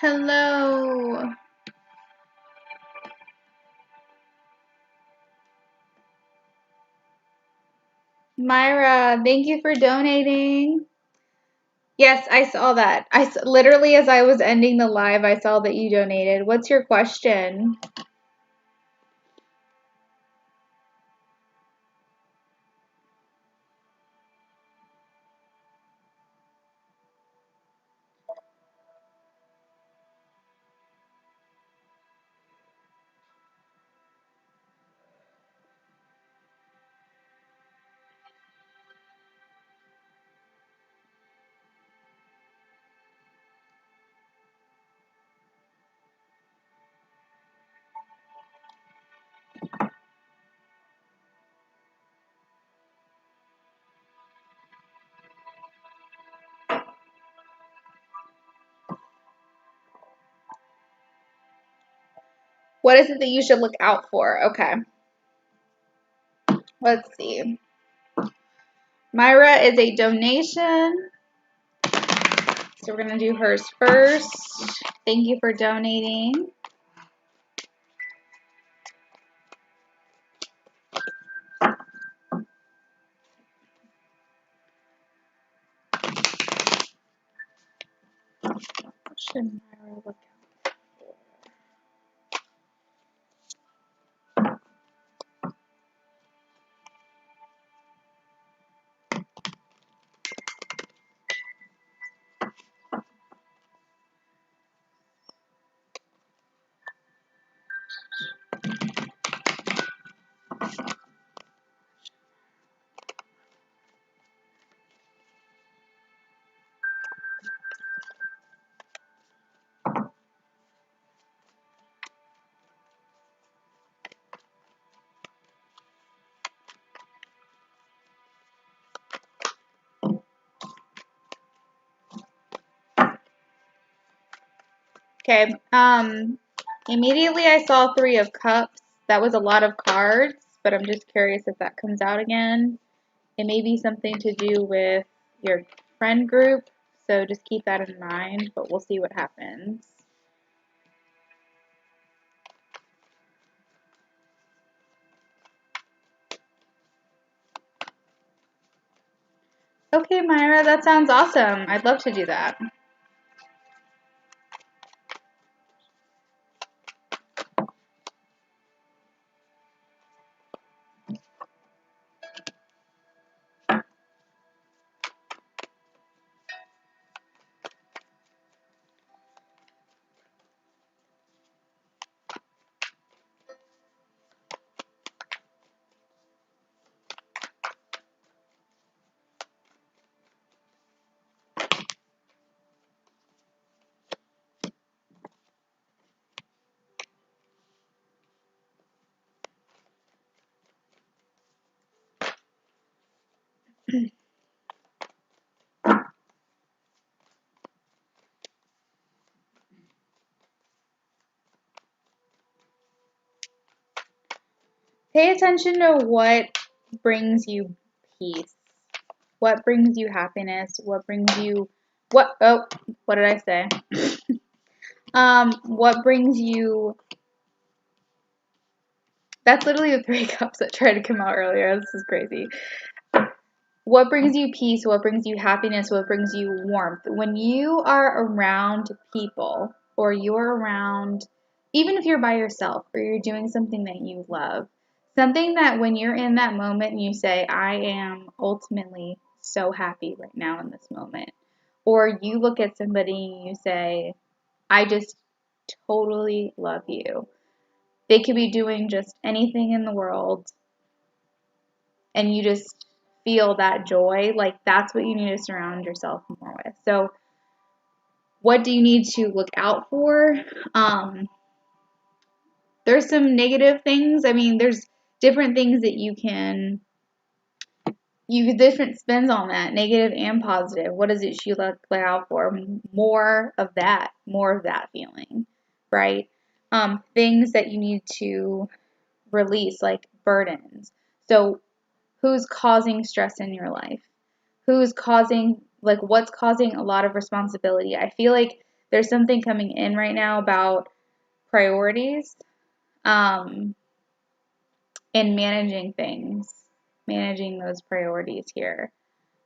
Hello. Myra, thank you for donating. Yes, I saw that. Literally, as I was ending the live, I saw that you donated. What's your question? What is it that you should look out for? Okay. Let's see. Myra is a donation. So we're going to do hers first. Thank you for donating. What should Myra look out for? Okay, immediately I saw 3 of Cups. That was a lot of cards, but I'm just curious if that comes out again. It may be something to do with your friend group, so just keep that in mind, but we'll see what happens. Okay, Myra, that sounds awesome. I'd love to do that. Pay attention to what brings you peace. What brings you happiness? What brings you what did I say? What brings you That's literally the 3 cups that tried to come out earlier. This is crazy. What brings you peace? What brings you happiness? What brings you warmth? When you are around people, or you're around, even if you're by yourself or you're doing something that you love, something that when you're in that moment and you say, I am ultimately so happy right now in this moment, or you look at somebody and you say, I just totally love you. They could be doing just anything in the world, and you just feel that joy. Like, that's what you need to surround yourself more with. So what do you need to look out for? There's some negative things. I mean, there's different things that you different spins on that, negative and positive. What is it you look out for? More of that feeling, right? Things that you need to release, like burdens. So who's causing stress in your life? Who's causing, like, what's causing a lot of responsibility? I feel like There's something coming in right now about priorities, and managing things, managing those priorities here.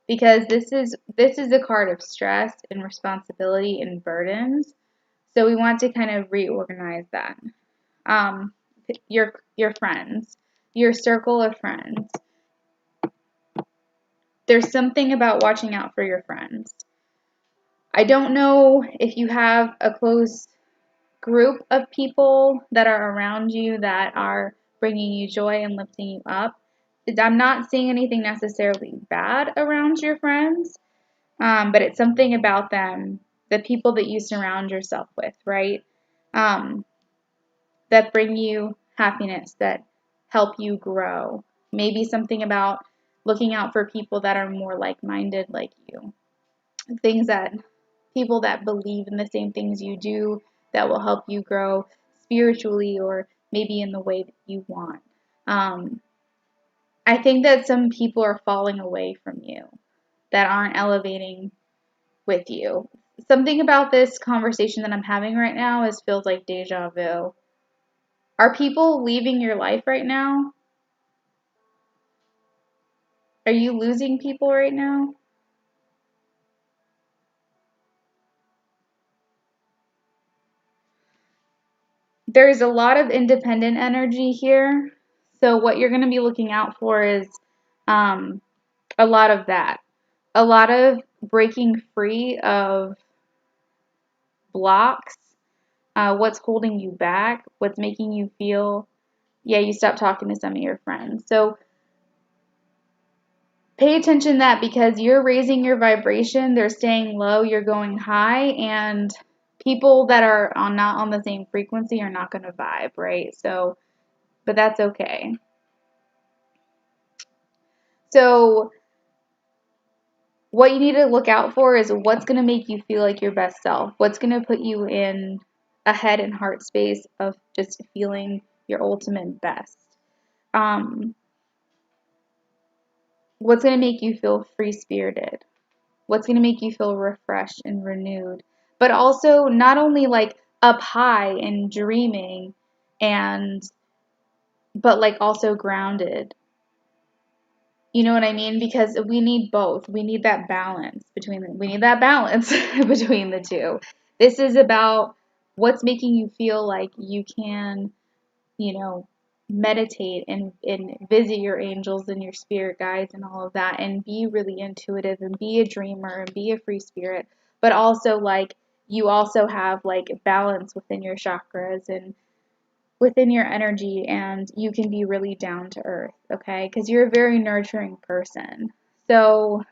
Because this is a card of stress and responsibility and burdens. So we want to kind of reorganize that. Your friends, your circle of friends. There's something about watching out for your friends. I don't know if you have a close group of people that are around you that are bringing you joy and lifting you up. I'm not seeing anything necessarily bad around your friends, but it's something about them, the people that you surround yourself with, right? That bring you happiness, that help you grow. Maybe something about looking out for people that are more like-minded like you. People that believe in the same things you do, that will help you grow spiritually or maybe in the way that you want. I think that some people are falling away from you, that aren't elevating with you. Something about this conversation that I'm having right now feels like deja vu. Are people leaving your life right now? Are you losing people right now? There's a lot of independent energy here. So what you're going to be looking out for is a lot of that. A lot of breaking free of blocks, what's holding you back, what's making you feel, yeah, you stopped talking to some of your friends. So pay attention to that because you're raising your vibration, they're staying low, you're going high, and people that are not on the same frequency are not going to vibe, right? So, but that's okay. So what you need to look out for is what's going to make you feel like your best self. What's going to put you in a head and heart space of just feeling your ultimate best. What's going to make you feel free-spirited. What's going to make you feel refreshed and renewed. But also not only like up high and dreaming but like also grounded. You know what I mean? Because we need both. We need that balance between the two. This is about what's making you feel like you can, meditate and visit your angels and your spirit guides and all of that and be really intuitive and be a dreamer and be a free spirit. But also like you also have like balance within your chakras and within your energy, and you can be really down to earth, okay? Because you're a very nurturing person. So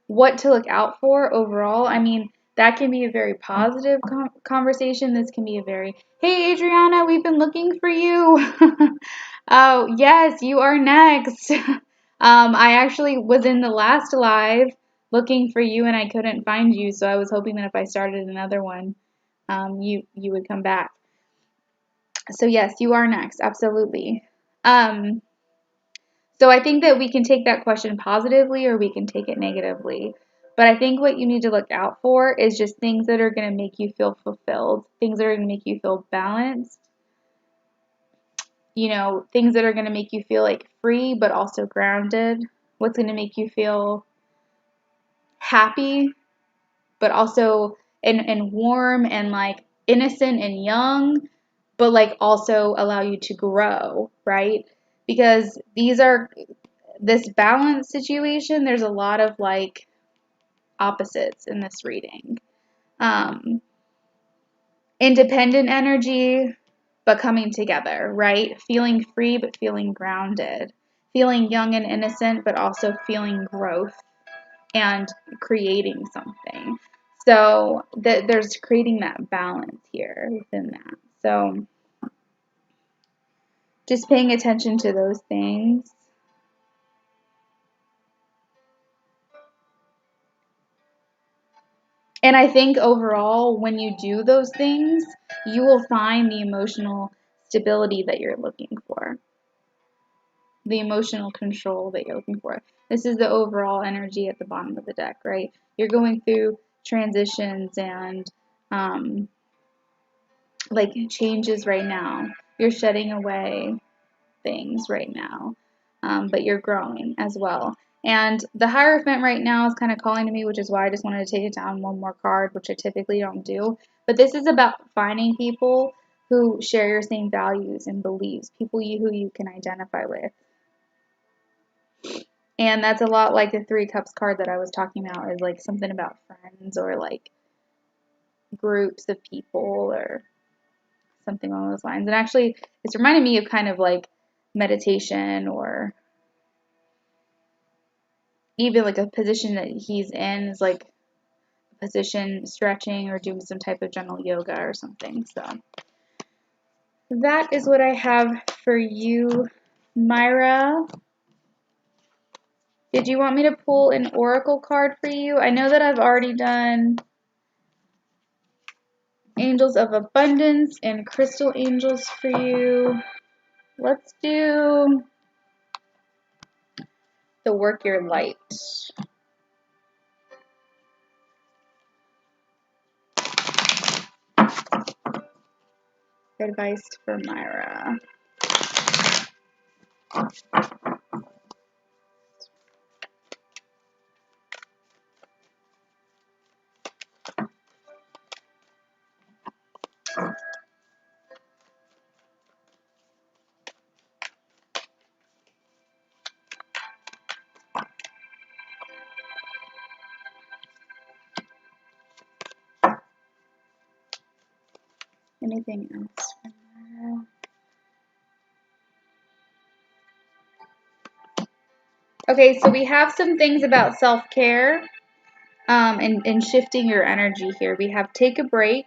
what to look out for overall, I mean, that can be a very positive conversation. This can be a very, hey, Adriana, we've been looking for you. Oh, yes, you are next. I actually was in the last live looking for you, and I couldn't find you, so I was hoping that if I started another one, you would come back. So yes, you are next. Absolutely. So I think that we can take that question positively or we can take it negatively. But I think what you need to look out for is just things that are going to make you feel fulfilled, things that are going to make you feel balanced, things that are going to make you feel like free but also grounded, what's going to make you feel happy but also and warm and like innocent and young, but like also allow you to grow, right? Because this balance situation, there's a lot of like opposites in this reading. Independent energy, but coming together, right? Feeling free, but feeling grounded. Feeling young and innocent, but also feeling growth and creating something. So there's creating that balance here within that. So just paying attention to those things. And I think overall, when you do those things, you will find the emotional stability that you're looking for. The emotional control that you're looking for. This is the overall energy at the bottom of the deck, right? You're going through transitions and like changes right now. You're shedding away things right now, but you're growing as well. And the Hierophant right now is kind of calling to me, which is why I just wanted to take it down one more card, which I typically don't do. But this is about finding people who share your same values and beliefs, people who you can identify with. And that's a lot like the Three Cups card that I was talking about, is like something about friends or like groups of people or something along those lines. And actually, it's reminding me of kind of like meditation, or even like a position that he's in is like a position stretching or doing some type of gentle yoga or something. So that is what I have for you, Myra. Did you want me to pull an oracle card for you? I know that I've already done Angels of Abundance and Crystal Angels for you. Let's do the Work Your Light. Advice for Myra. Anything else for Myra? Okay, so we have some things about self-care and shifting your energy here. We have take a break,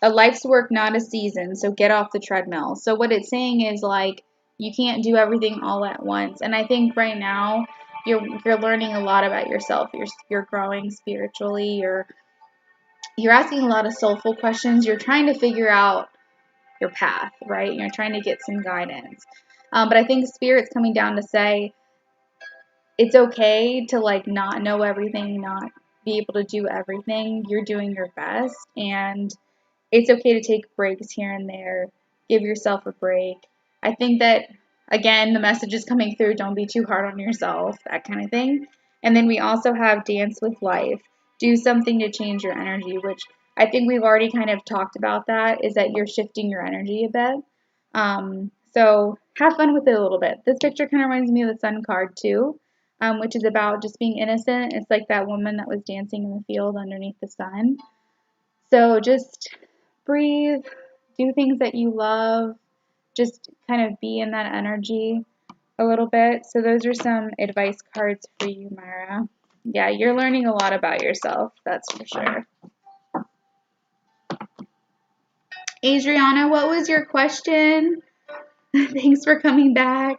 a life's work, not a season, so get off the treadmill. So what it's saying is like you can't do everything all at once. And I think right now you're learning a lot about yourself. You're growing spiritually. You're asking a lot of soulful questions. You're trying to figure out your path, right? You're trying to get some guidance. But I think Spirit's coming down to say it's okay to like not know everything, not be able to do everything. You're doing your best, and it's okay to take breaks here and there. Give yourself a break. I think that, again, the message is coming through. Don't be too hard on yourself, that kind of thing. And then we also have dance with life. Do something to change your energy, which I think we've already kind of talked about that, is that you're shifting your energy a bit. So have fun with it a little bit. This picture kind of reminds me of the Sun card too, which is about just being innocent. It's like that woman that was dancing in the field underneath the sun. So just breathe, do things that you love, just kind of be in that energy a little bit. So those are some advice cards for you, Myra. Yeah, you're learning a lot about yourself, that's for sure. Adriana, what was your question? Thanks for coming back.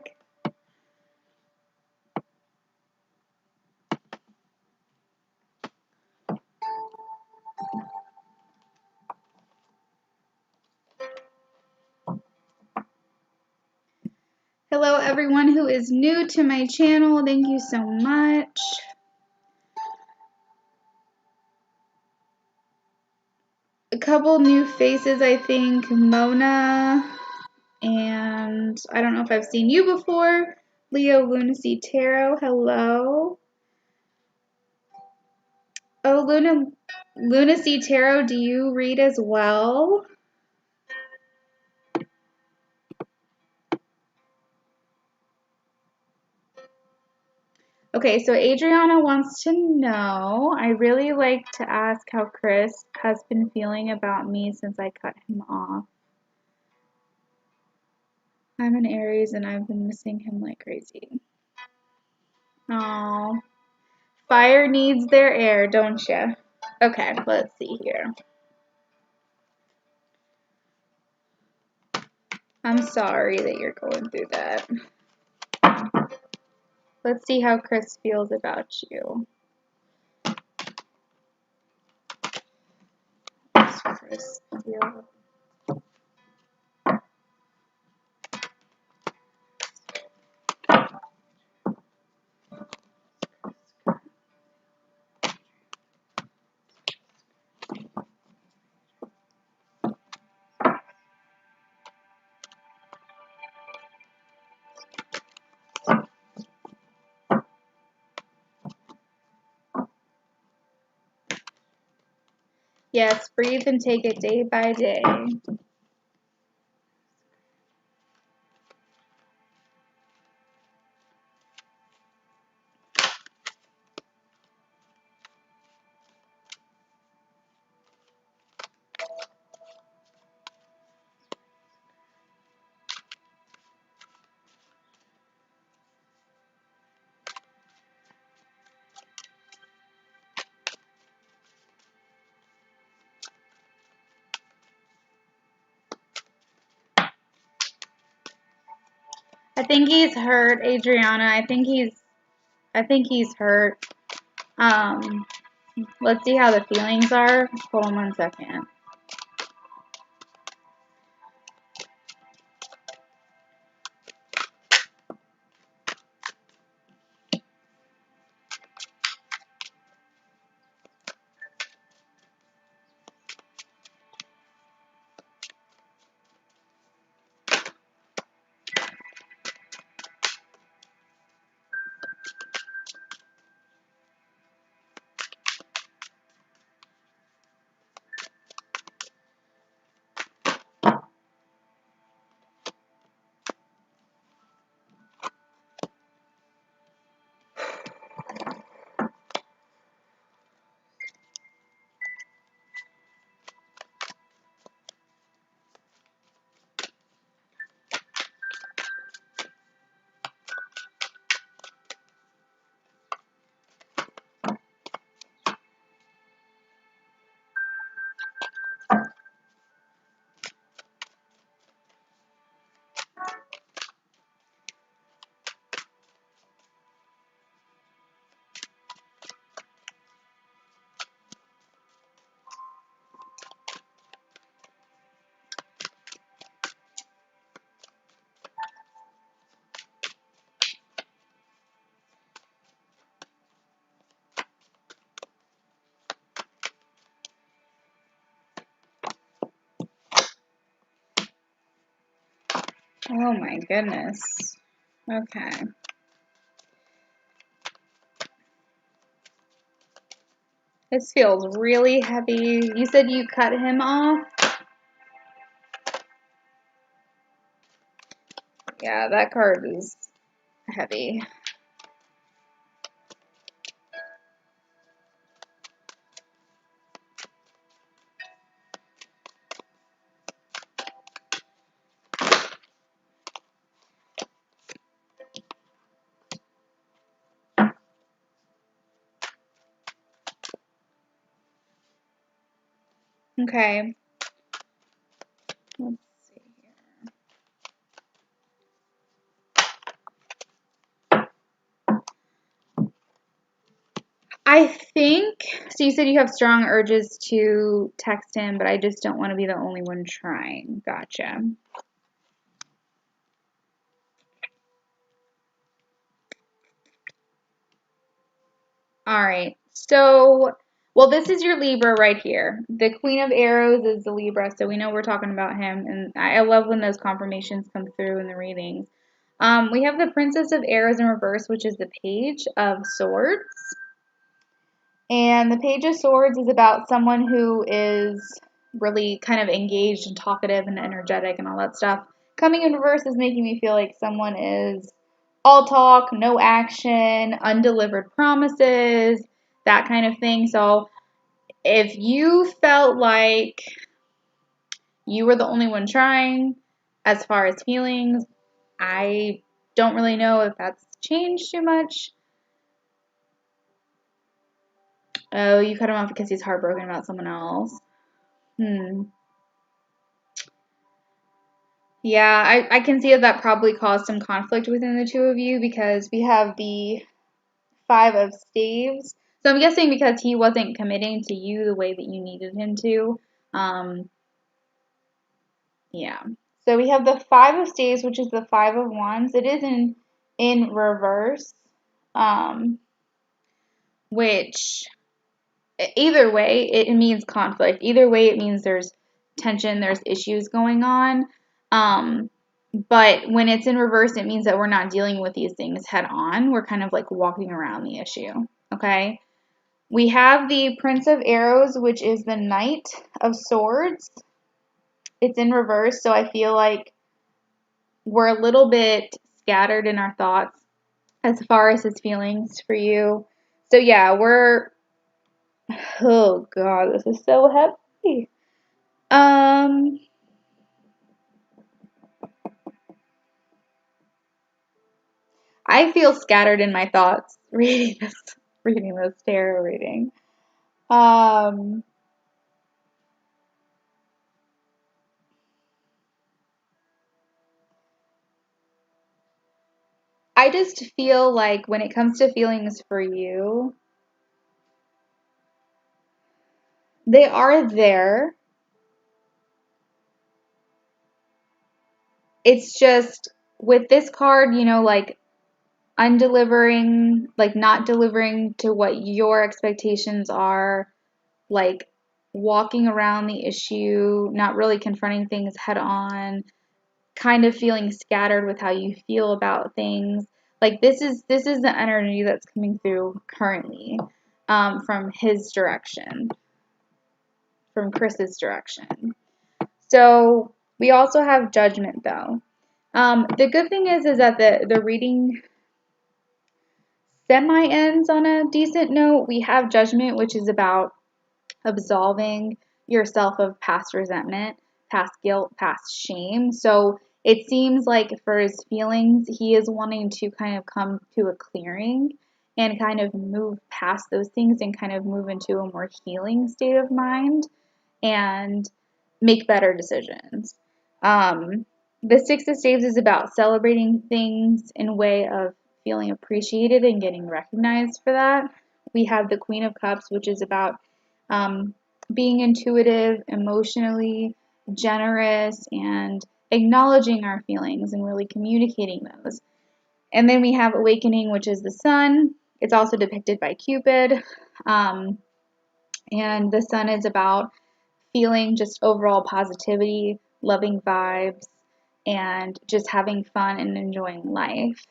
Hello, everyone who is new to my channel. Thank you so much. A couple new faces, I think. Mona, and I don't know if I've seen you before. Leo Lunacy Tarot, hello. Oh, Lunacy Tarot, do you read as well? Okay, so Adriana wants to know, I really like to ask how Chris has been feeling about me since I cut him off. I'm an Aries and I've been missing him like crazy. Aww. Fire needs their air, don't you? Okay, let's see here. I'm sorry that you're going through that. Let's see how Chris feels about you. Chris feel? Yes, breathe and take it day by day. I think he's hurt, Adriana. I think he's hurt. Let's see how the feelings are. Hold on one second. Oh my goodness. Okay. This feels really heavy. You said you cut him off? Yeah, that card is heavy. Okay. Let's see here. I think, so you said you have strong urges to text him, but I just don't want to be the only one trying. Gotcha. All right. So, well, this is your Libra right here. The Queen of Arrows is the Libra, so we know we're talking about him. And I love when those confirmations come through in the readings. We have the Princess of Arrows in reverse, which is the Page of Swords. And the Page of Swords is about someone who is really kind of engaged and talkative and energetic and all that stuff. Coming in reverse is making me feel like someone is all talk, no action, undelivered promises, that kind of thing. So if you felt like you were the only one trying as far as feelings, I don't really know if that's changed too much. Oh, you cut him off because he's heartbroken about someone else. Yeah, I can see that probably caused some conflict within the two of you because we have the Five of Staves. So I'm guessing because he wasn't committing to you the way that you needed him to. Yeah. So we have the Five of Staves, which is the Five of Wands. It is in reverse, which either way it means conflict. Either way it means there's tension, there's issues going on. But when it's in reverse, it means that we're not dealing with these things head on. We're kind of like walking around the issue. Okay? We have the Prince of Arrows, which is the Knight of Swords. It's in reverse, so I feel like we're a little bit scattered in our thoughts as far as his feelings for you. So yeah, oh God, this is so heavy. I feel scattered in my thoughts reading this tarot reading. I just feel like when it comes to feelings for you, they are there. It's just with this card, like undelivering, like not delivering to what your expectations are, like walking around the issue, not really confronting things head on, kind of feeling scattered with how you feel about things. Like this is the energy that's coming through currently, from his direction, from Chris's direction. So we also have Judgment though. The good thing is that the reading semi ends on a decent note. We have Judgment, which is about absolving yourself of past resentment, past guilt, past shame. So it seems like for his feelings, he is wanting to kind of come to a clearing and kind of move past those things and kind of move into a more healing state of mind and make better decisions. The Six of Staves is about celebrating things in a way of feeling appreciated and getting recognized for that. We have the Queen of Cups, which is about being intuitive, emotionally generous, and acknowledging our feelings and really communicating those. And then we have Awakening, which is the Sun. It's also depicted by Cupid. And the Sun is about feeling just overall positivity, loving vibes, and just having fun and enjoying life.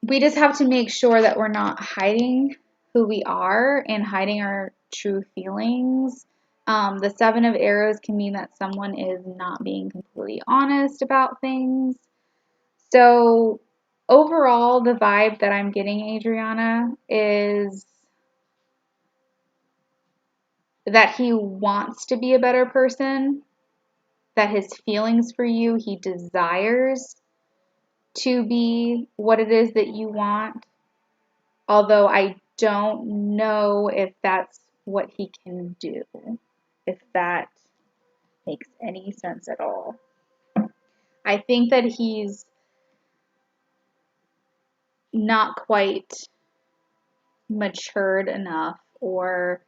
We just have to make sure that we're not hiding who we are and hiding our true feelings. The Seven of Arrows can mean that someone is not being completely honest about things. So overall, the vibe that I'm getting, Adriana, is that he wants to be a better person, that his feelings for you, he desires to be what it is that you want. Although I don't know if that's what he can do, if that makes any sense at all. I think that he's not quite matured enough, or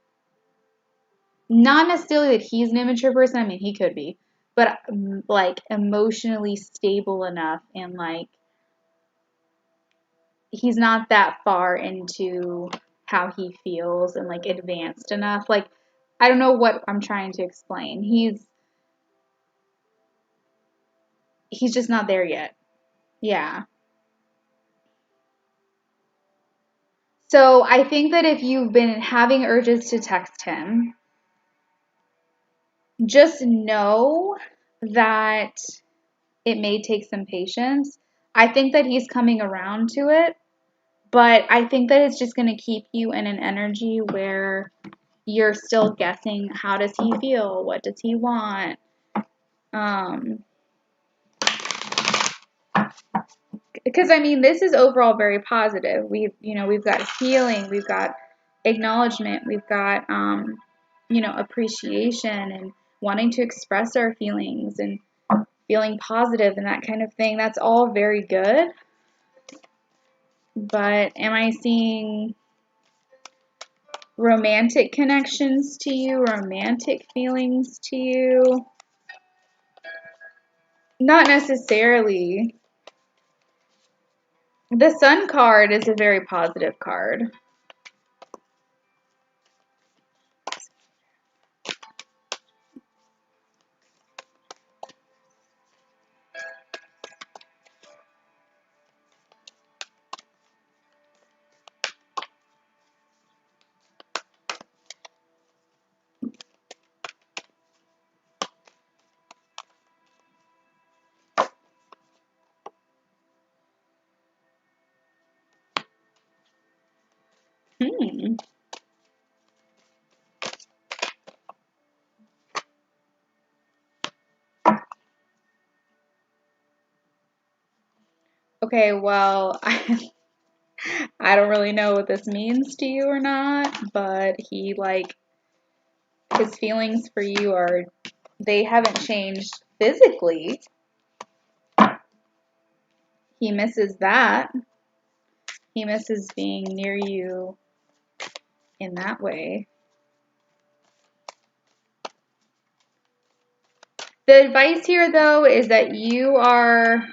not necessarily that he's an immature person. I mean, he could be, but like emotionally stable enough, and like he's not that far into how he feels and like advanced enough. Like, I don't know what I'm trying to explain. He's just not there yet. Yeah. So I think that if you've been having urges to text him, just know that it may take some patience. I think that he's coming around to it, but I think that it's just going to keep you in an energy where you're still guessing, how does he feel? What does he want? Because I mean, this is overall very positive. We've got healing, we've got acknowledgement, we've got appreciation and wanting to express our feelings and feeling positive and that kind of thing. That's all very good. But am I seeing romantic connections to you, romantic feelings to you? Not necessarily. The Sun card is a very positive card. Okay, well, I don't really know what this means to you or not, but he, like, his feelings for you are, they haven't changed physically. He misses that. He misses being near you in that way. The advice here, though, is that you are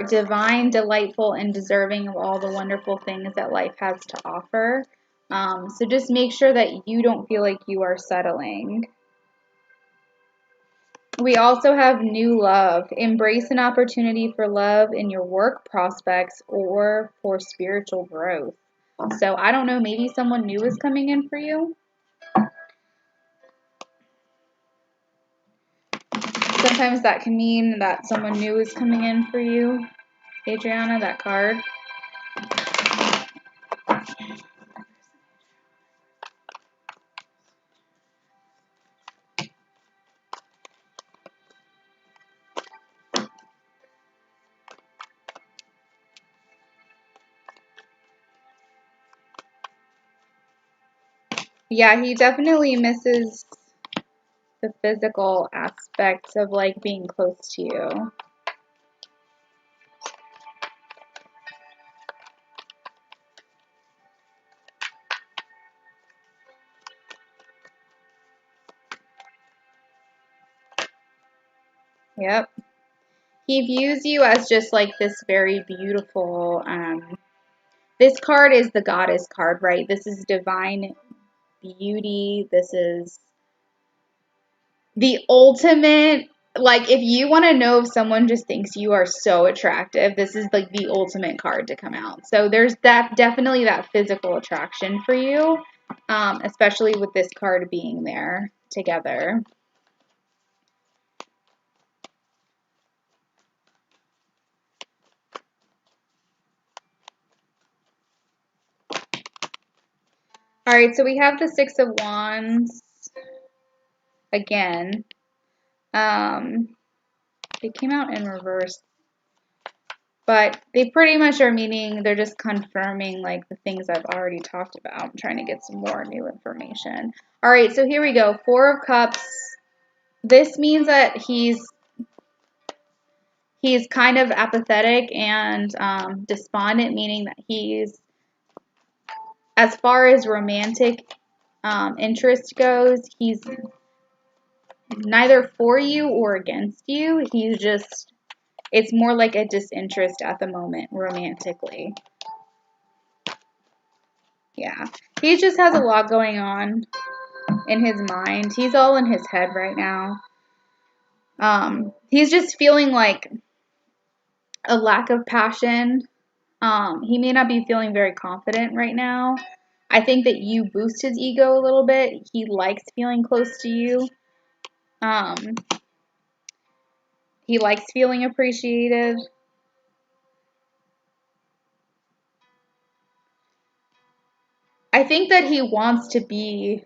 divine, delightful, and deserving of all the wonderful things that life has to offer. So just make sure that you don't feel like you are settling. We also have new love. Embrace an opportunity for love in your work prospects or for spiritual growth. So I don't know, maybe someone new is coming in for you. Sometimes that can mean that someone new is coming in for you. Adriana, that card. Yeah, he definitely misses the physical aspects of like being close to you. Yep. He views you as just like this very beautiful, this card is the goddess card, right? This is divine beauty. This is the ultimate, like if you want to know if someone just thinks you are so attractive, this is like the ultimate card to come out. So there's that, definitely that physical attraction for you, especially with this card being there together. All right, so we have the Six of Wands again. They came out in reverse, but they pretty much are meaning they're just confirming like the things I've already talked about. I'm trying to get some more new information. All right, so here we go. Four of Cups. This means that he's kind of apathetic and despondent, meaning that he's, as far as romantic interest goes, he's neither for you or against you. He's just, it's more like a disinterest at the moment romantically. Yeah. He just has a lot going on in his mind. He's all in his head right now. He's just feeling like a lack of passion. He may not be feeling very confident right now. I think that you boost his ego a little bit. He likes feeling close to you. He likes feeling appreciated. I think that he wants to be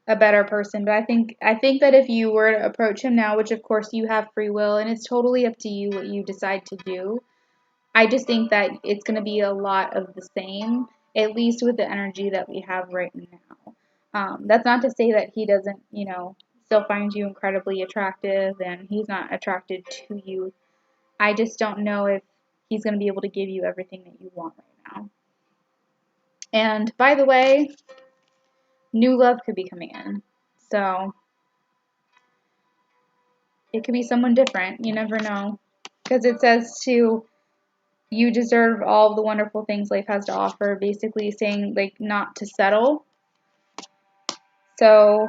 a better person, but I think that if you were to approach him now, which of course you have free will and it's totally up to you what you decide to do, I just think that it's going to be a lot of the same, at least with the energy that we have right now. That's not to say that he doesn't, still find you incredibly attractive and he's not attracted to you. I just don't know if he's going to be able to give you everything that you want right now. And by the way, new love could be coming in. So it could be someone different. You never know. Because it says to, you deserve all of the wonderful things life has to offer. Basically saying, like, not to settle. So,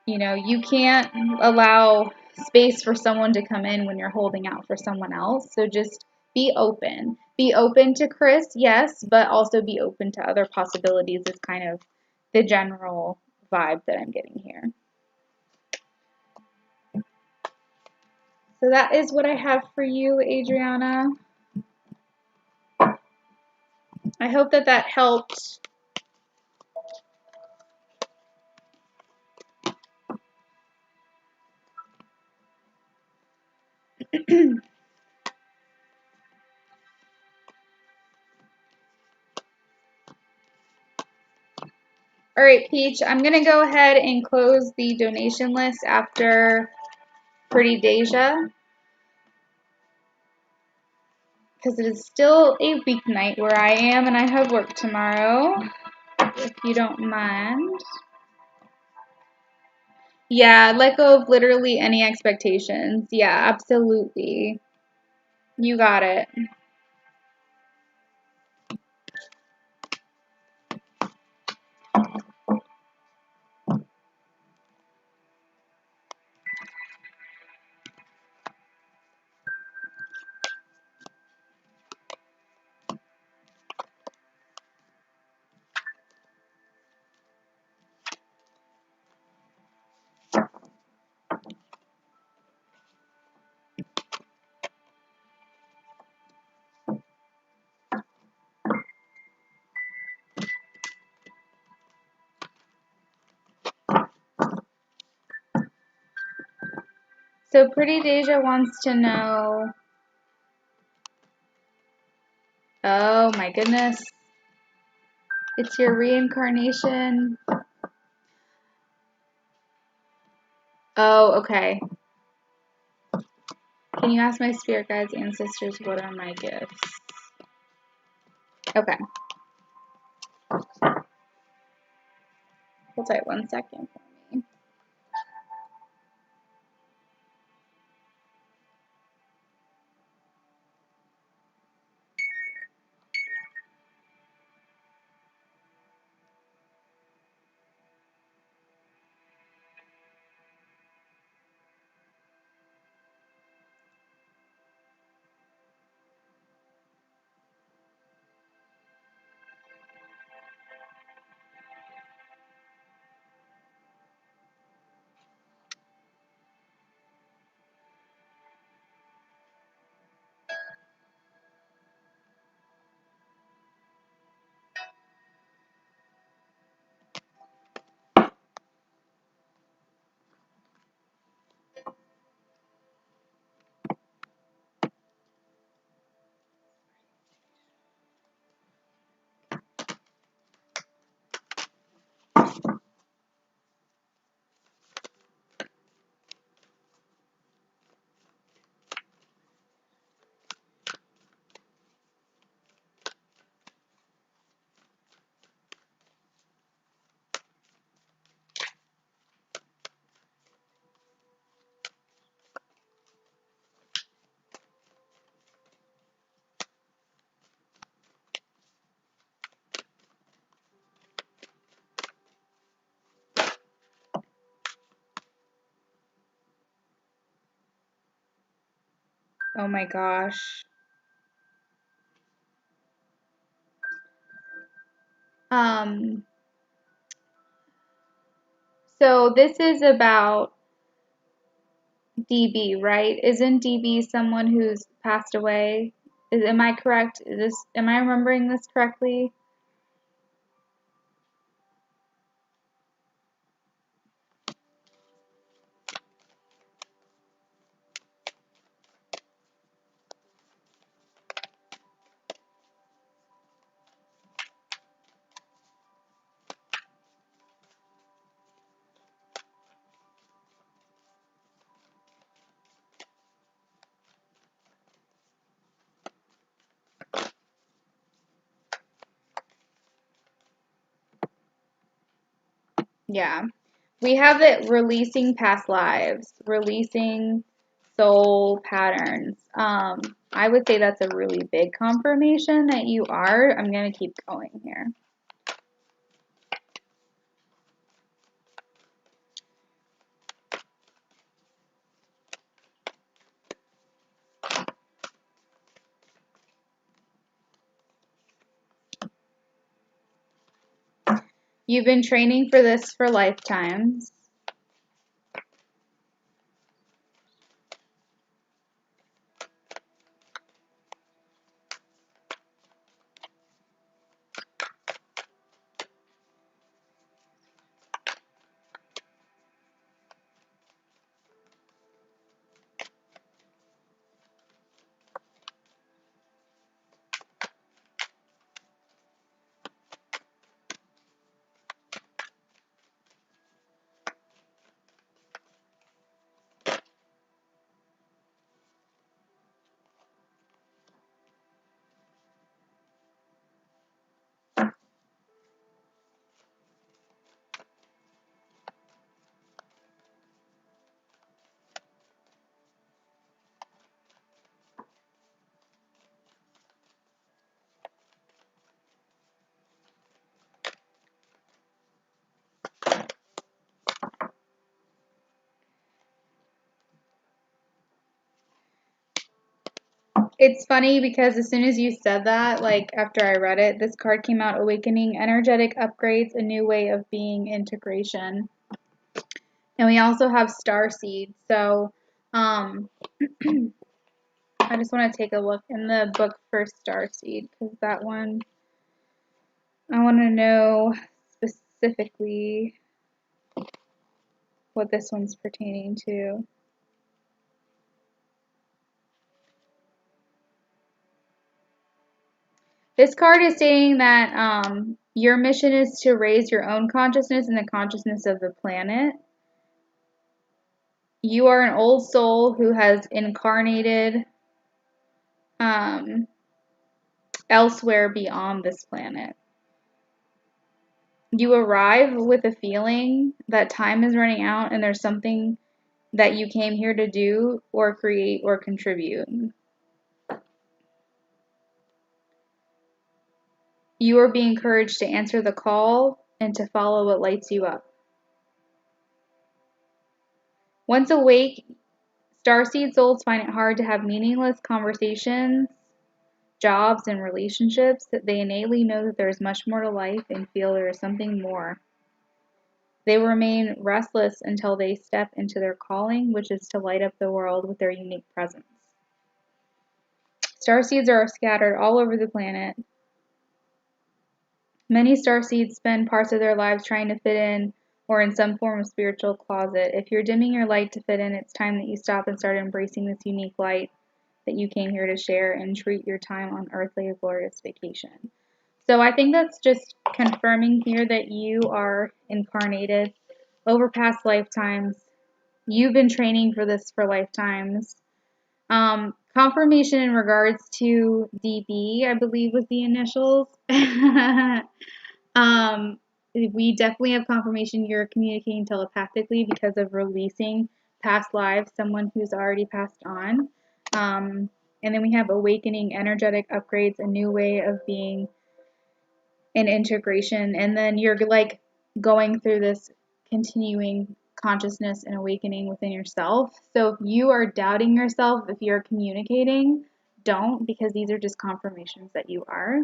you can't allow space for someone to come in when you're holding out for someone else. So just be open. Be open to Chris, yes, but also be open to other possibilities is kind of the general vibe that I'm getting here. So that is what I have for you, Adriana. I hope that that helped. All right, Peach, I'm going to go ahead and close the donation list after Pretty Deja, because it is still a weeknight where I am and I have work tomorrow, if you don't mind. Yeah, let go of literally any expectations. Yeah, absolutely. You got it. So Pretty Deja wants to know, oh my goodness, it's your reincarnation. Oh, okay. Can you ask my spirit guides, ancestors, what are my gifts? Okay. Hold tight 1 second for me. Oh my gosh. So this is about DB, right? Isn't DB someone who's passed away? Am I correct? Am I remembering this correctly? Yeah. We have it releasing past lives, releasing soul patterns. I would say that's a really big confirmation that you are. I'm going to keep going here. You've been training for this for lifetimes. It's funny because as soon as you said that, like after I read it, this card came out, Awakening, Energetic Upgrades, a New Way of Being, Integration. And we also have Starseed. So I just want to take a look in the book for Starseed because that one, I want to know specifically what this one's pertaining to. This card is saying that your mission is to raise your own consciousness and the consciousness of the planet. You are an old soul who has incarnated elsewhere beyond this planet. You arrive with a feeling that time is running out and there's something that you came here to do or create or contribute. You are being encouraged to answer the call and to follow what lights you up. Once awake, starseed souls find it hard to have meaningless conversations, jobs, and relationships. That they innately know that there is much more to life and feel there is something more. They remain restless until they step into their calling, which is to light up the world with their unique presence. Starseeds are scattered all over the planet. Many starseeds spend parts of their lives trying to fit in or in some form of spiritual closet. If you're dimming your light to fit in, it's time that you stop and start embracing this unique light that you came here to share and treat your time on earth like a glorious vacation. So I think that's just confirming here that you are incarnated over past lifetimes. You've been training for this for lifetimes. Confirmation in regards to DB, I believe was the initials. We definitely have confirmation you're communicating telepathically because of releasing past lives, someone who's already passed on. And then we have awakening, energetic upgrades, a new way of being, and integration. And then you're like going through this continuing consciousness and awakening within yourself. So if you are doubting yourself, if you're communicating, don't, because these are just confirmations that you are.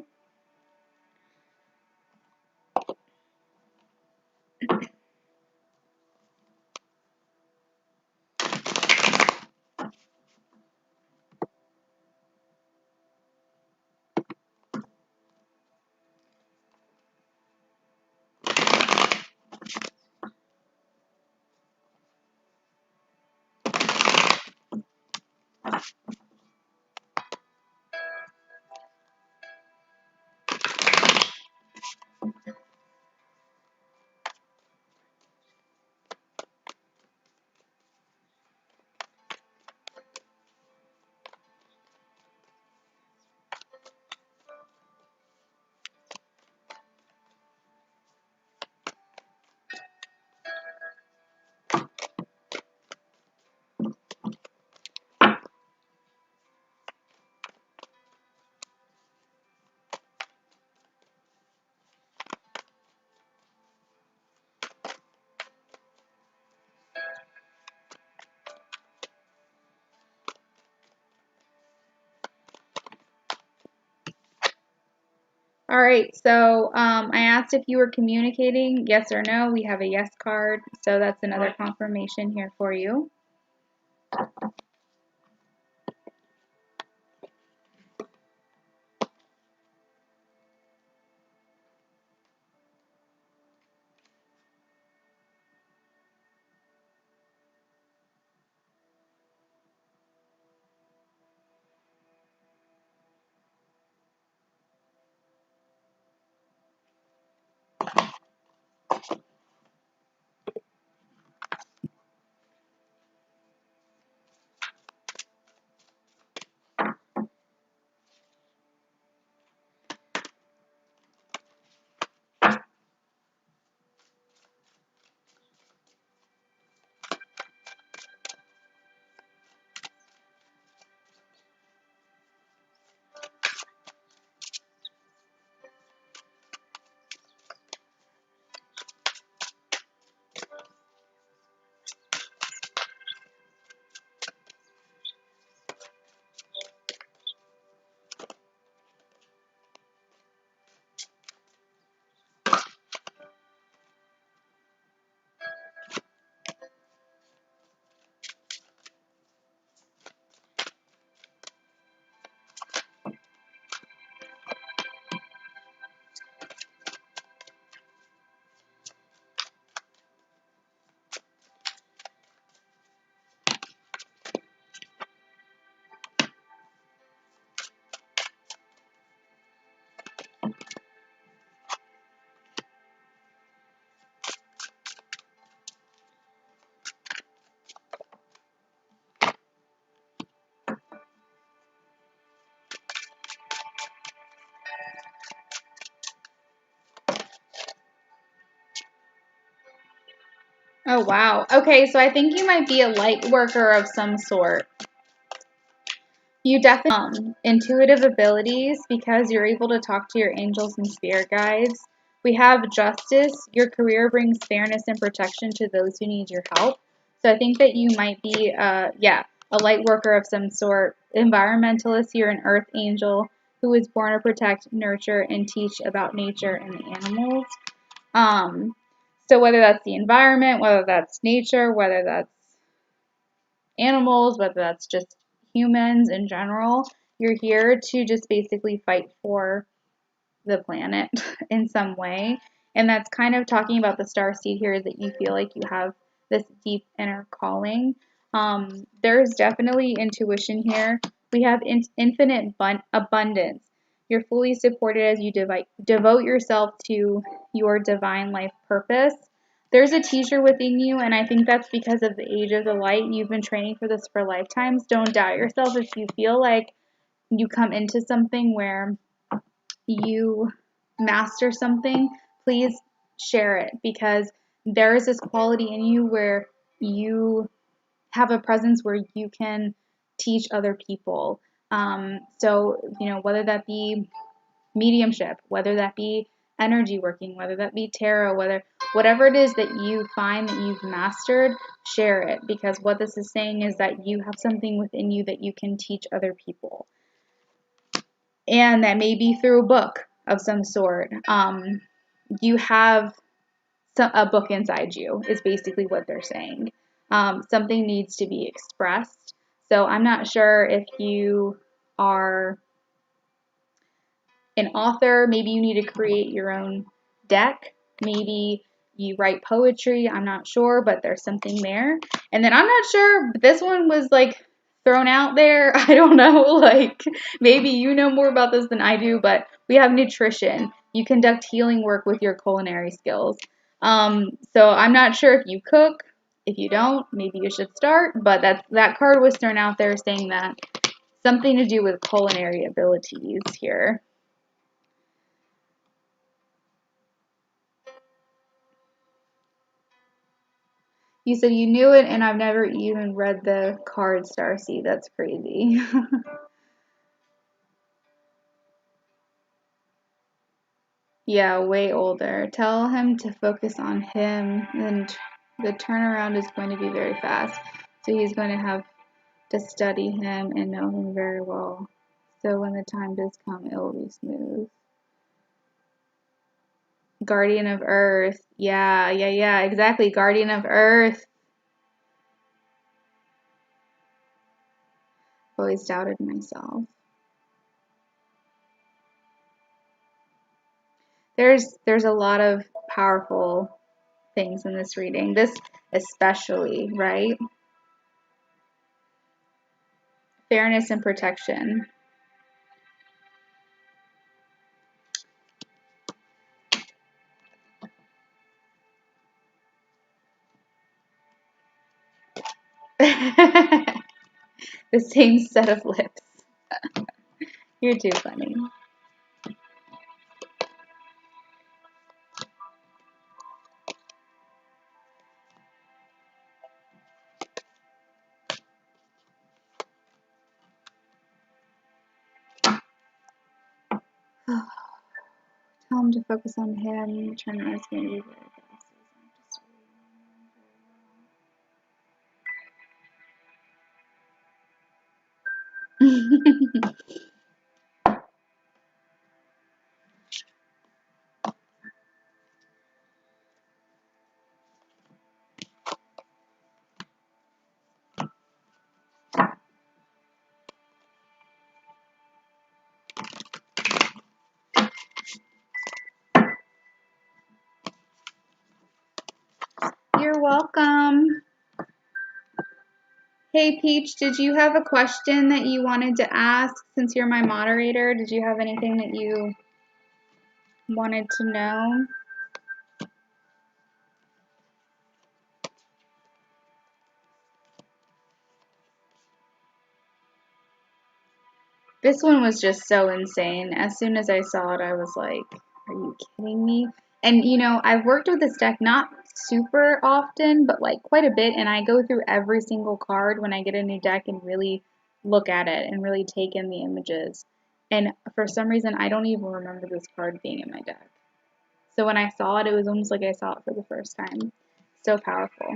All right, so I asked if you were communicating, yes or no. We have a yes card, so that's another confirmation here for you. Oh, wow. Okay, so I think you might be a light worker of some sort. You definitely intuitive abilities because you're able to talk to your angels and spirit guides. We have justice. Your career brings fairness and protection to those who need your help. So I think that you might be, a light worker of some sort. Environmentalist, you're an earth angel who is born to protect, nurture, and teach about nature and the animals. So whether that's the environment, whether that's nature, whether that's animals, whether that's just humans in general, you're here to just basically fight for the planet in some way. And that's kind of talking about the star seed here, that you feel like you have this deep inner calling. There's definitely intuition here. We have infinite abundance. You're fully supported as you devote yourself to your divine life purpose. There's a teacher within you, and I think that's because of the age of the light. You've been training for this for lifetimes. Don't doubt yourself if you feel like you come into something where you master something, please share it, because there is this quality in you where you have a presence where you can teach other people. Whether that be mediumship, whether that be energy working, whether that be tarot, whatever it is that you find that you've mastered, share it, because what this is saying is that you have something within you that you can teach other people. And that may be through a book of some sort. You have a book inside you, is basically what they're saying. Something needs to be expressed. So I'm not sure if you are an author, maybe you need to create your own deck, maybe you write poetry, I'm not sure, but there's something there. And then I'm not sure, but this one was like thrown out there. I don't know, like maybe you know more about this than I do, but we have nutrition. You conduct healing work with your culinary skills. So I'm not sure if you cook. If you don't, maybe you should start, but that card was thrown out there saying that something to do with culinary abilities here. You said you knew it, and I've never even read the card, Starseed. That's crazy. Yeah, way older. Tell him to focus on him, and the turnaround is going to be very fast. So he's going to have to study him and know him very well. So when the time does come, it will be smooth. Guardian of Earth. Yeah, exactly. Guardian of Earth. Always doubted myself. There's a lot of powerful things in this reading. This especially, right? Fairness and protection. The same set of lips. You're too funny. Tell him to focus on him. Turn around is going to be very fast. You're welcome. Hey Peach, did you have a question that you wanted to ask since you're my moderator? Did you have anything that you wanted to know? This one was just so insane. As soon as I saw it, I was like, are you kidding me? And, I've worked with this deck not super often, but like quite a bit, and I go through every single card when I get a new deck and really look at it and really take in the images. And for some reason, I don't even remember this card being in my deck. So when I saw it, it was almost like I saw it for the first time. So powerful.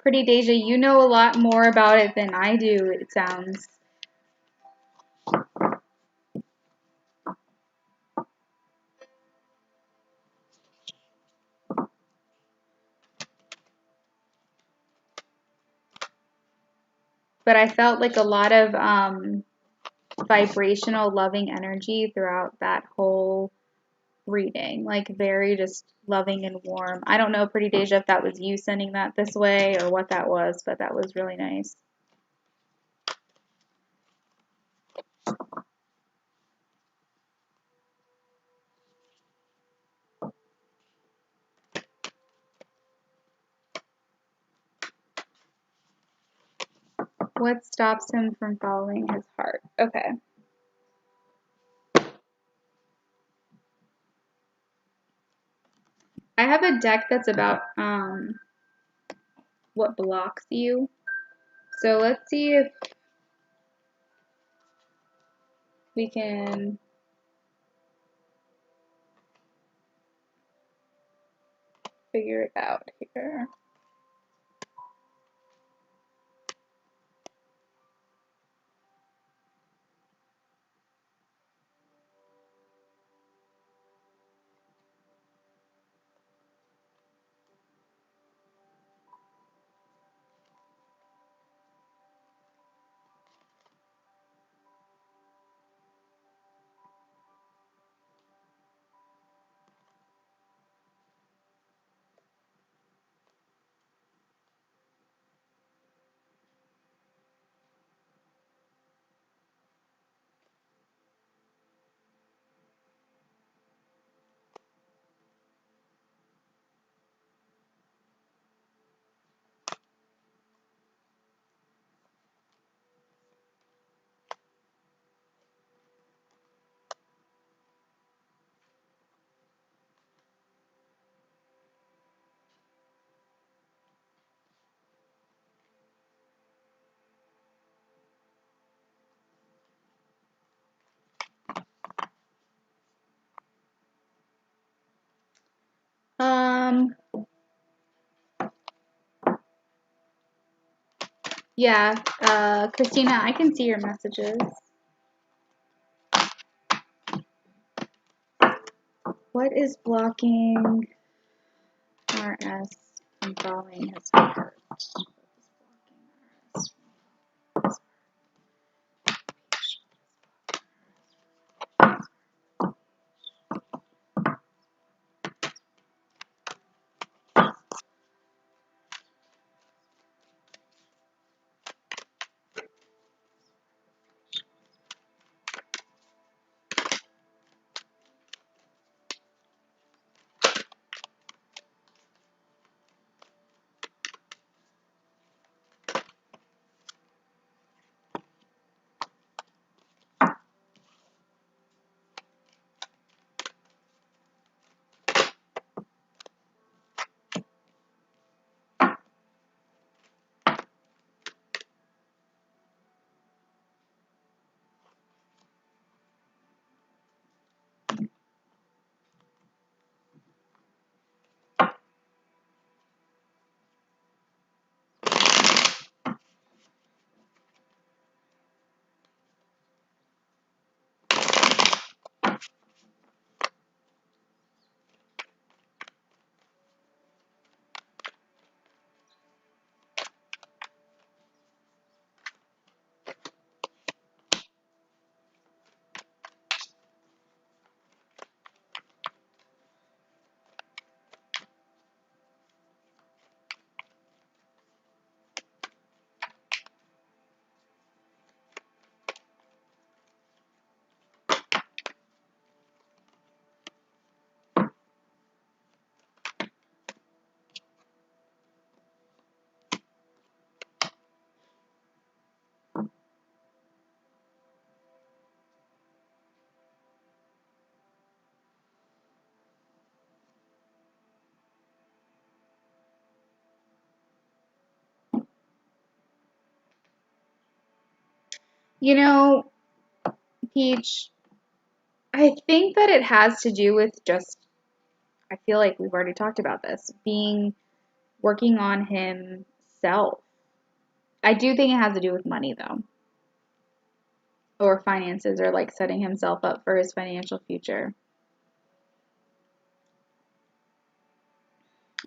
Pretty Deja, you know a lot more about it than I do, it sounds. But I felt like a lot of vibrational, loving energy throughout that whole reading. Like very just loving and warm. I don't know, Pretty Deja, if that was you sending that this way or what that was, but that was really nice. What stops him from following his heart? Okay. I have a deck that's about what blocks you. So let's see if we can figure it out here. Yeah, Christina, I can see your messages. What is blocking RS from following his heart? You know, Peach, I think that it has to do with just, I feel like we've already talked about this, working on himself. I do think it has to do with money though, or finances, or like setting himself up for his financial future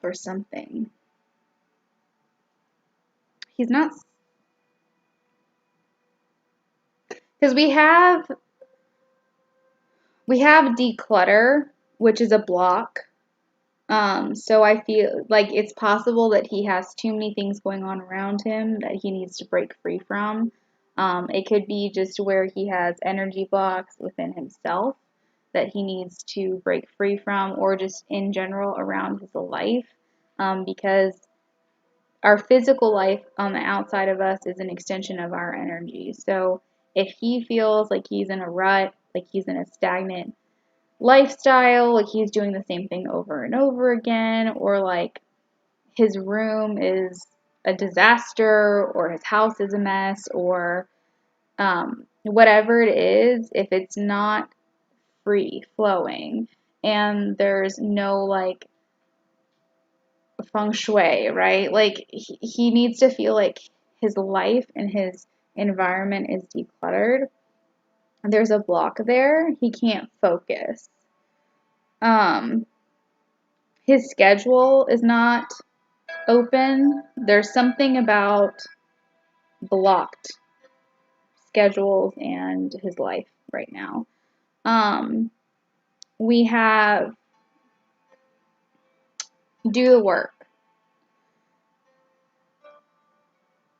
or something. He's not, because we have declutter, which is a block. So I feel like it's possible that he has too many things going on around him that he needs to break free from. It could be just where he has energy blocks within himself that he needs to break free from, or just in general around his life, because our physical life on the outside of us is an extension of our energy. So if he feels like he's in a rut, like he's in a stagnant lifestyle, like he's doing the same thing over and over again, or like his room is a disaster, or his house is a mess, or whatever it is, if it's not free flowing and there's no like feng shui, right? Like he needs to feel like his life and his environment is decluttered. There's a block there. He can't focus. Um, his schedule is not open. There's something about blocked schedules and his life right now. We have do the work.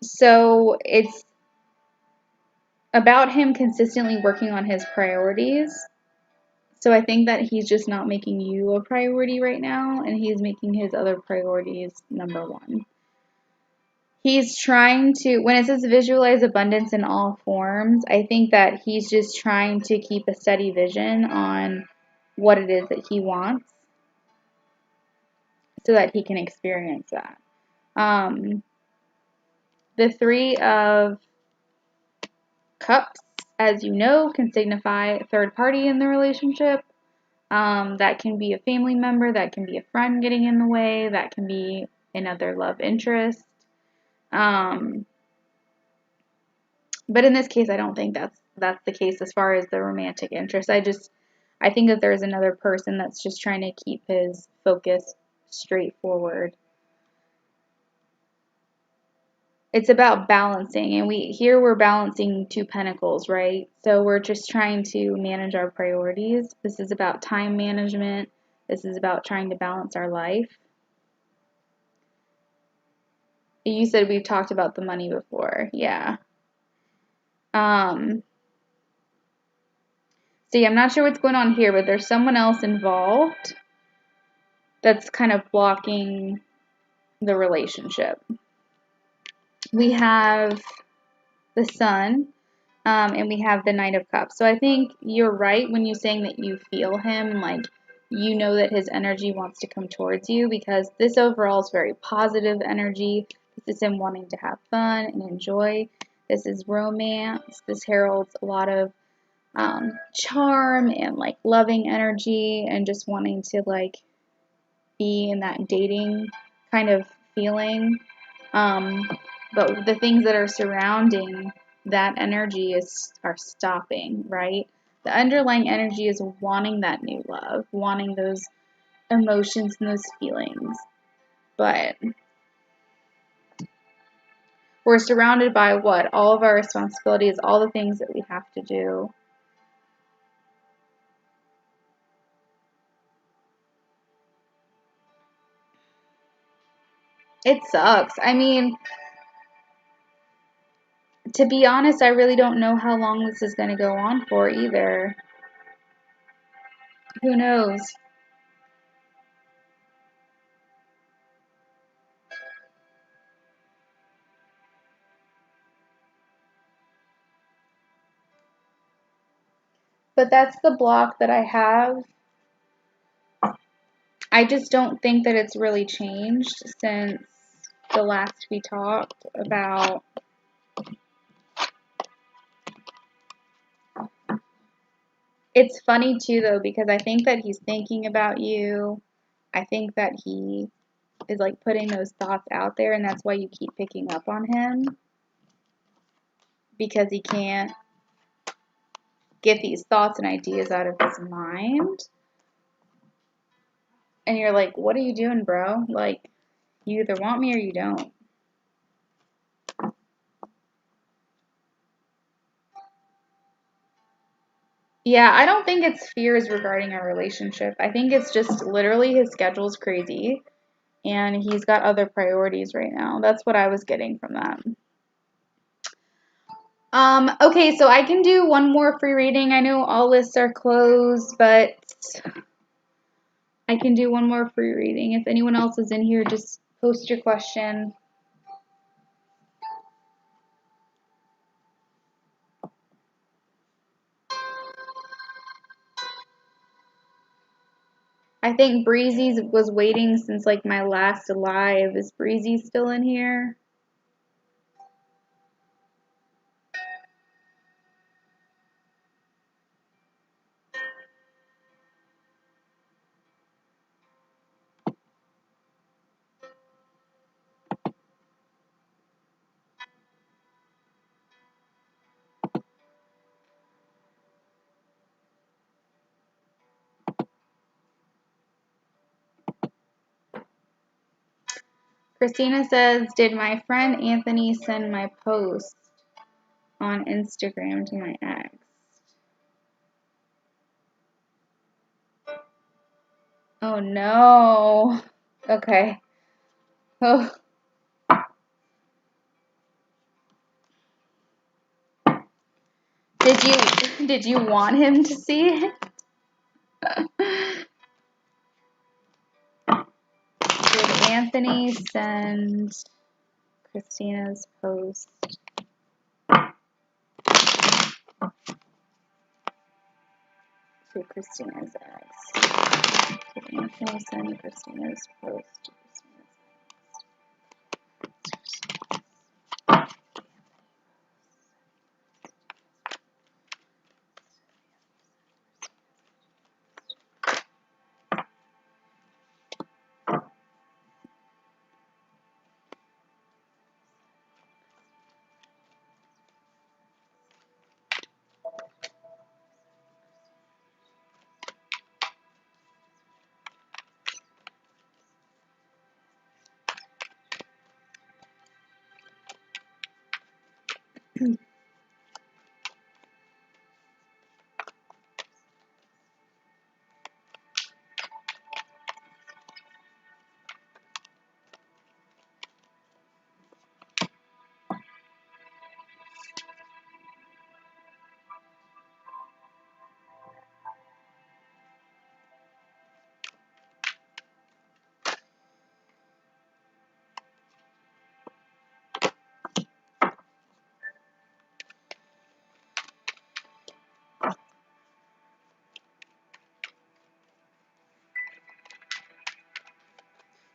So it's about him consistently working on his priorities. So I think that he's just not making you a priority right now, and he's making his other priorities number one. He's trying to, when it says visualize abundance in all forms, I think that he's just trying to keep a steady vision on what it is that he wants so that he can experience that. The Three of Cups, as you know, can signify third party in the relationship. That can be a family member, that can be a friend getting in the way, that can be another love interest. But in this case, I don't think that's the case as far as the romantic interest. I think that there's another person that's just trying to keep his focus straightforward. It's about balancing, and we're balancing 2 pentacles, right? So we're just trying to manage our priorities. This is about time management. This is about trying to balance our life. You said we've talked about the money before. Yeah. See, I'm not sure what's going on here, but there's someone else involved that's kind of blocking the relationship. We have the Sun, and we have the Knight of Cups. So I think you're right when you're saying that you feel him, like you know that his energy wants to come towards you, because this overall is very positive energy. This is him wanting to have fun and enjoy. This is romance. This heralds a lot of charm and like loving energy, and just wanting to like be in that dating kind of feeling. But the things that are surrounding that energy are stopping, right? The underlying energy is wanting that new love, wanting those emotions and those feelings. But we're surrounded by what? All of our responsibilities, all the things that we have to do. It sucks. I mean, to be honest, I really don't know how long this is going to go on for either. Who knows? But that's the block that I have. I just don't think that it's really changed since the last we talked about It's funny too, though, because I think that he's thinking about you. I think that he is like putting those thoughts out there, and that's why you keep picking up on him, because he can't get these thoughts and ideas out of his mind. And you're like, what are you doing, bro? Like, you either want me or you don't. Yeah, I don't think it's fears regarding our relationship. I think it's just literally his schedule's crazy and he's got other priorities right now. That's what I was getting from that. Okay, so I can do one more free reading. I know all lists are closed, but I can do one more free reading. If anyone else is in here, just post your question. I think Breezy was waiting since like my last live. Is Breezy still in here? Christina says, did my friend Anthony send my post on Instagram to my ex? Oh no. Okay. Oh. Did you want him to see it? Did Anthony send Christina's post to Christina's ex? Did Anthony send Christina's post to Christina's ex?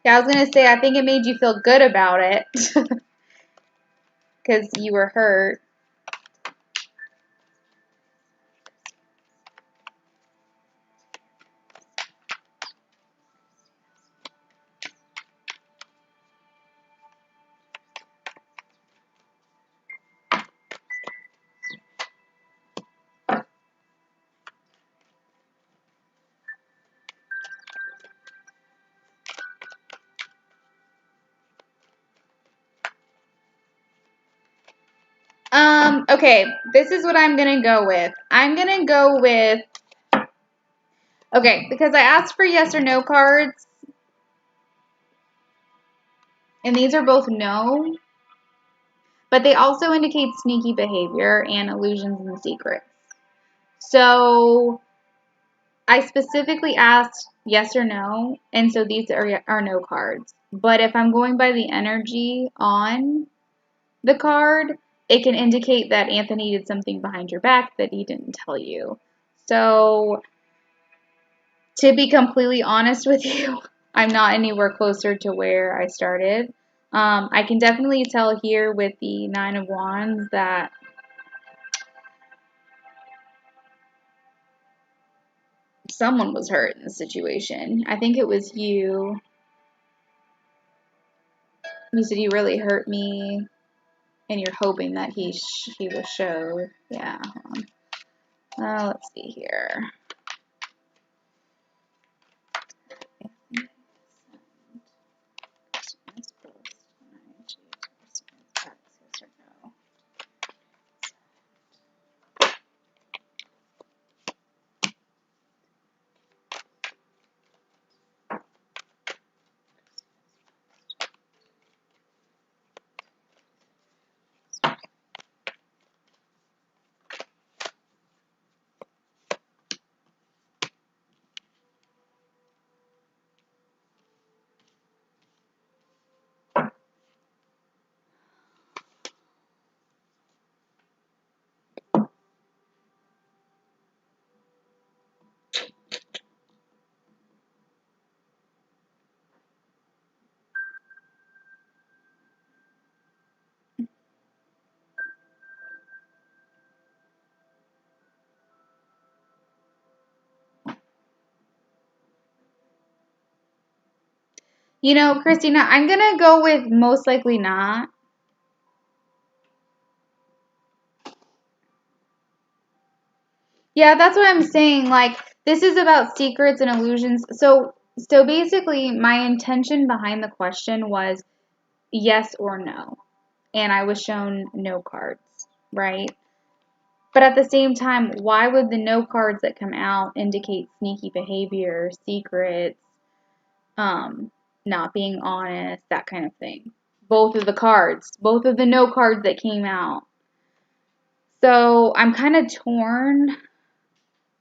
Yeah, I was gonna say, I think it made you feel good about it because you were hurt. Okay, this is what I'm gonna go with. I'm gonna go with, okay, because I asked for yes or no cards, and these are both no, but they also indicate sneaky behavior and illusions and secrets. So I specifically asked yes or no, and so these are no cards. But if I'm going by the energy on the card, it can indicate that Anthony did something behind your back that he didn't tell you. So, to be completely honest with you, I'm not anywhere closer to where I started. I can definitely tell here with the Nine of Wands that someone was hurt in the situation. I think it was you. You said you really hurt me, and you're hoping that he will show. Yeah. Let's see here. You know, Christina, I'm going to go with most likely not. Yeah, that's what I'm saying. Like, this is about secrets and illusions. So basically, my intention behind the question was yes or no. And I was shown no cards, right? But at the same time, why would the no cards that come out indicate sneaky behavior, secrets, not being honest, that kind of thing? Both of the cards, both of the no cards that came out. So I'm kind of torn.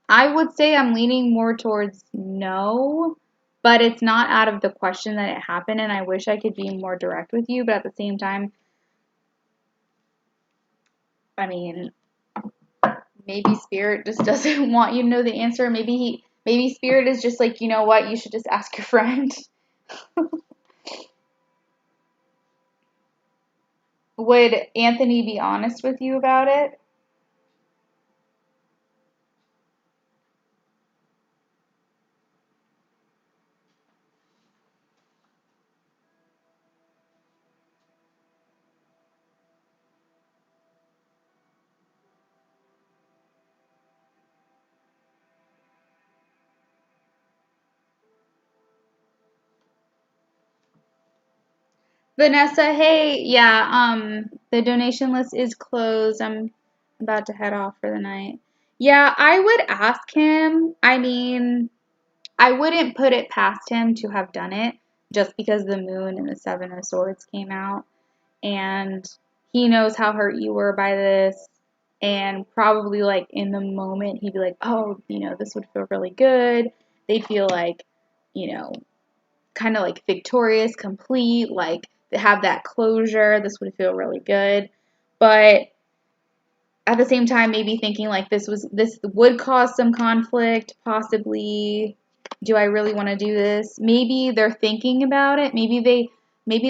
I would say I'm leaning more towards no, but it's not out of the question that it happened, and I wish I could be more direct with you, but at the same time, I mean, maybe Spirit just doesn't want you to know the answer. Maybe Spirit is just like, you know what, you should just ask your friend. Would Anthony be honest with you about it? Vanessa, hey, yeah, the donation list is closed. I'm about to head off for the night. Yeah, I would ask him. I mean, I wouldn't put it past him to have done it just because the moon and the seven of swords came out, and he knows how hurt you were by this, and probably like in the moment he'd be like, oh, you know, this would feel really good. They'd feel like, you know, kind of like victorious, complete, like to have that closure. This would feel really good. But at the same time, maybe thinking like this would cause some conflict, possibly. Do I really want to do this? Maybe they're thinking about it. Maybe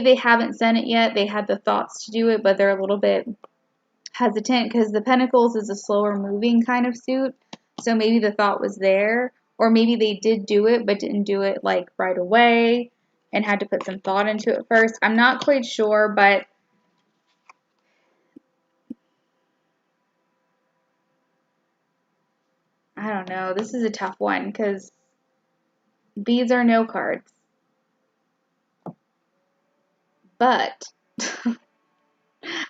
they haven't sent it yet. They had the thoughts to do it, but they're a little bit hesitant because the Pentacles is a slower moving kind of suit. So maybe the thought was there, or maybe they did do it but didn't do it like right away and had to put some thought into it first. I'm not quite sure, but I don't know. This is a tough one because beads are no cards. But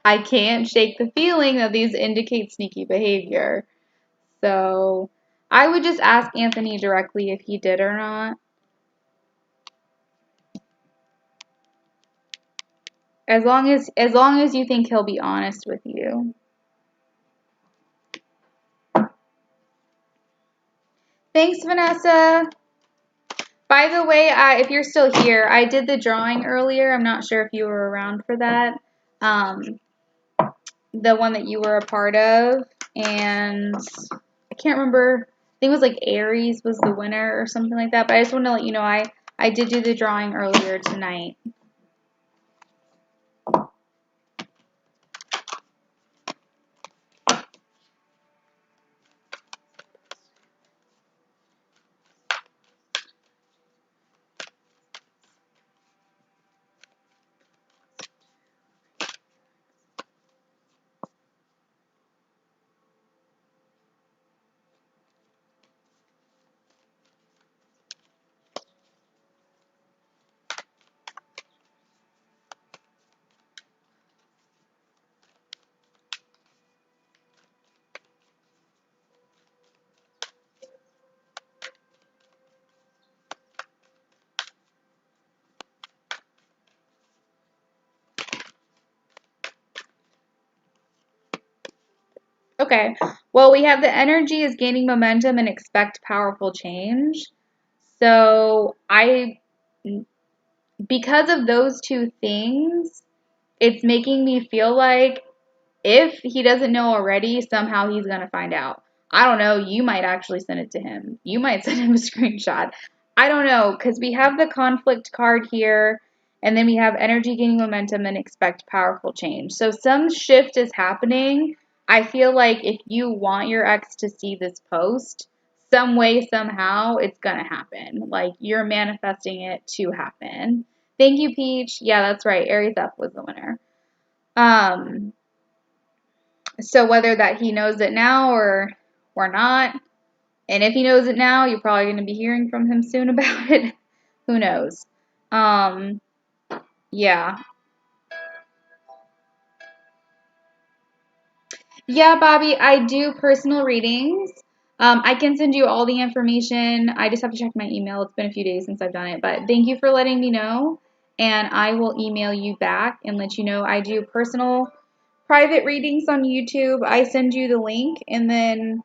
I can't shake the feeling that these indicate sneaky behavior. So I would just ask Anthony directly if he did or not. As long as you think he'll be honest with you. Thanks, Vanessa. By the way, if you're still here, I did the drawing earlier. I'm not sure if you were around for that. The one that you were a part of, and I can't remember. I think it was like Aries was the winner or something like that. But I just want to let you know I did do the drawing earlier tonight. Okay. Well, we have the energy is gaining momentum and expect powerful change. So because of those two things, it's making me feel like if he doesn't know already, somehow he's going to find out. I don't know. You might actually send it to him. You might send him a screenshot. I don't know, because we have the conflict card here, and then we have energy gaining momentum and expect powerful change. So some shift is happening. I feel like if you want your ex to see this post, some way, somehow, it's going to happen. Like, you're manifesting it to happen. Thank you, Peach. Yeah, that's right. Aries F was the winner. So whether that he knows it now or not, and if he knows it now, you're probably going to be hearing from him soon about it. Who knows? Yeah. Yeah, Bobby, I do personal readings. I can send you all the information. I just have to check my email. It's been a few days since I've done it, but thank you for letting me know. And I will email you back and let you know I do personal private readings on YouTube. I send you the link, and then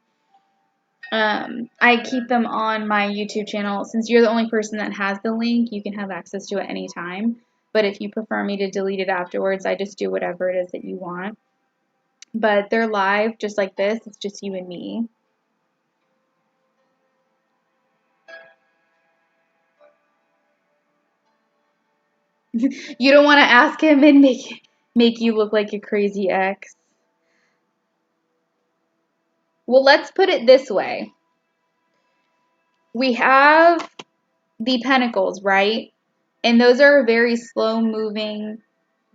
I keep them on my YouTube channel. Since you're the only person that has the link, you can have access to it anytime. But if you prefer me to delete it afterwards, I just do whatever it is that you want. But they're live just like this. It's just you and me. You don't want to ask him and make you look like a crazy ex. Well, let's put it this way. We have the Pentacles, right? And those are a very slow-moving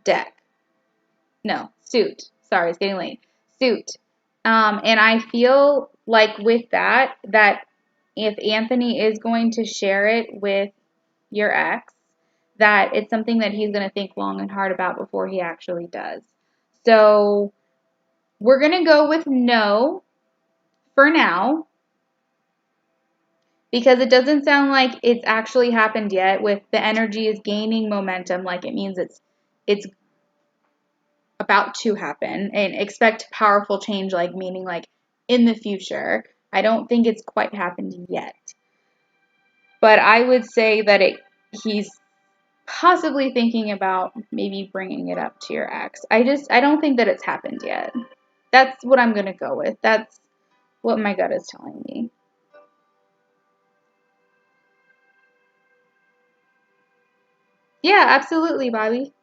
deck. No, suit. Sorry, it's getting late. Suit. And I feel like with that if Anthony is going to share it with your ex, that it's something that he's going to think long and hard about before he actually does. So we're going to go with no for now, because it doesn't sound like it's actually happened yet. With the energy is gaining momentum, like it means it's about to happen, and expect powerful change, like meaning like in the future. I don't think it's quite happened yet, but I would say that he's possibly thinking about maybe bringing it up to your ex. I don't think that it's happened yet. That's what I'm gonna go with. That's what my gut is telling me. Yeah, absolutely, Bobby.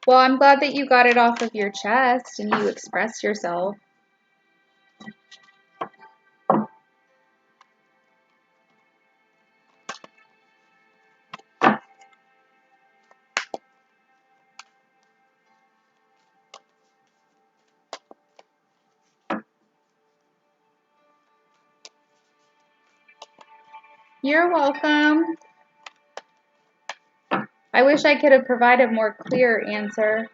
Well, I'm glad that you got it off of your chest and you expressed yourself. You're welcome. I wish I could have provided a more clear answer.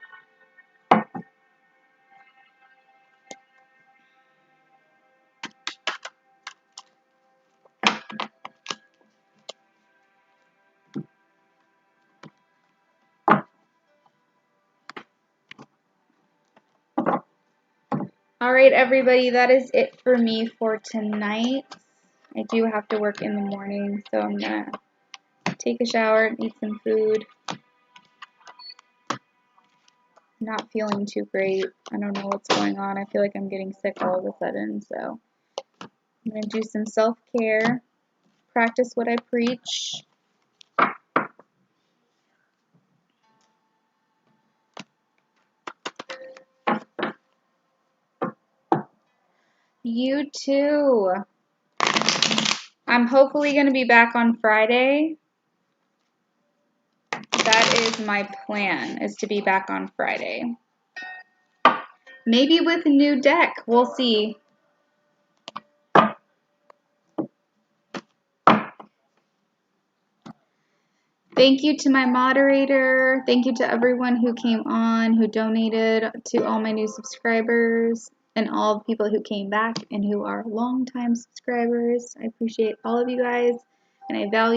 All right, everybody, that is it for me for tonight. I do have to work in the morning, so I'm going to take a shower and eat some food. Not feeling too great. I don't know what's going on. I feel like I'm getting sick all of a sudden, so I'm going to do some self-care, practice what I preach. You too. I'm hopefully going to be back on Friday. That is my plan, is to be back on Friday. Maybe with a new deck. We'll see. Thank you to my moderator. Thank you to everyone who came on, who donated, to all my new subscribers, and all the people who came back and who are longtime subscribers. I appreciate all of you guys, and I value